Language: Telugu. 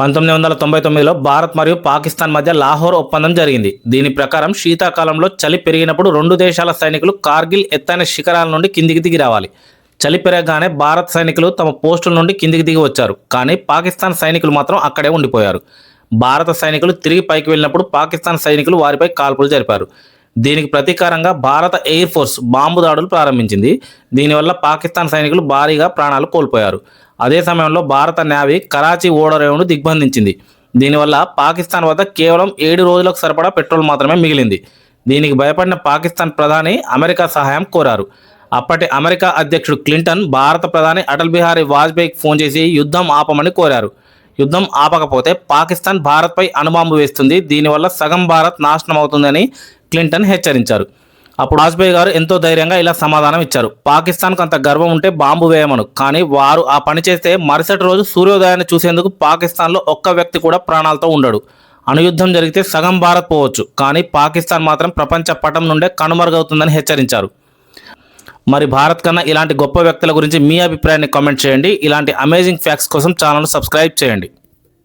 1999లో భారత్ మరియు పాకిస్తాన్ మధ్య లాహోర్ ఒప్పందం జరిగింది. దీని ప్రకారం శీతాకాలంలో చలి పెరిగినప్పుడు రెండు దేశాల సైనికులు కార్గిల్ ఎత్తైన శిఖరాల నుండి కిందికి దిగి రావాలి. చలి పెరగగానే భారత్ సైనికులు తమ పోస్టుల నుండి కిందికి దిగి వచ్చారు. కానీ పాకిస్తాన్ సైనికులు మాత్రం అక్కడే ఉండిపోయారు. భారత సైనికులు తిరిగి పైకి వెళ్ళినప్పుడు పాకిస్తాన్ సైనికులు వారిపై కాల్పులు జరిపారు. దీనికి ప్రతీకారంగా భారత ఎయిర్ ఫోర్స్ బాంబు దాడులు ప్రారంభించింది. దీనివల్ల పాకిస్తాన్ సైనికులు భారీగా ప్రాణాలు కోల్పోయారు. అదే సమయంలో భారత నేవీ కరాచీ ఓడరేవును దిగ్బంధించింది. దీనివల్ల పాకిస్తాన్ వద్ద కేవలం 7 రోజులకు సరిపడా పెట్రోల్ మాత్రమే మిగిలింది. దీనికి భయపడిన పాకిస్తాన్ ప్రధాని అమెరికా సహాయం కోరారు. అప్పటి అమెరికా అధ్యక్షుడు క్లింటన్ భారత ప్రధాని అటల్ బిహారీ వాజ్పేయికి ఫోన్ చేసి యుద్ధం ఆపమని కోరారు. యుద్ధం ఆపకపోతే పాకిస్తాన్ భారత్పై అణుబాంబు వేస్తుంది, దీనివల్ల సగం భారత్ నాశనం అవుతుందని క్లింటన్ హెచ్చరించారు. అప్పుడు వాజ్పేయి గారు ఎంతో ధైర్యంగా ఇలా సమాధానం ఇచ్చారు: పాకిస్తాన్కు అంత గర్వం ఉంటే బాంబు వేయమను, కానీ వారు ఆ పని చేస్తే మరుసటి రోజు సూర్యోదయాన్ని చూసేందుకు పాకిస్తాన్లో ఒక్క వ్యక్తి కూడా ప్రాణాలతో ఉండడు. అణుయుద్ధం జరిగితే సగం భారత్ పోవచ్చు, కానీ పాకిస్తాన్ మాత్రం ప్రపంచ పటం నుండే కనుమరుగవుతుందని హెచ్చరించారు. మరి భారత్ కన్నా ఇలాంటి గొప్ప వ్యక్తుల గురించి మీ అభిప్రాయాన్ని కామెంట్ చేయండి. ఇలాంటి అమేజింగ్ ఫ్యాక్ట్స్ కోసం ఛానల్ను సబ్స్క్రైబ్ చేయండి.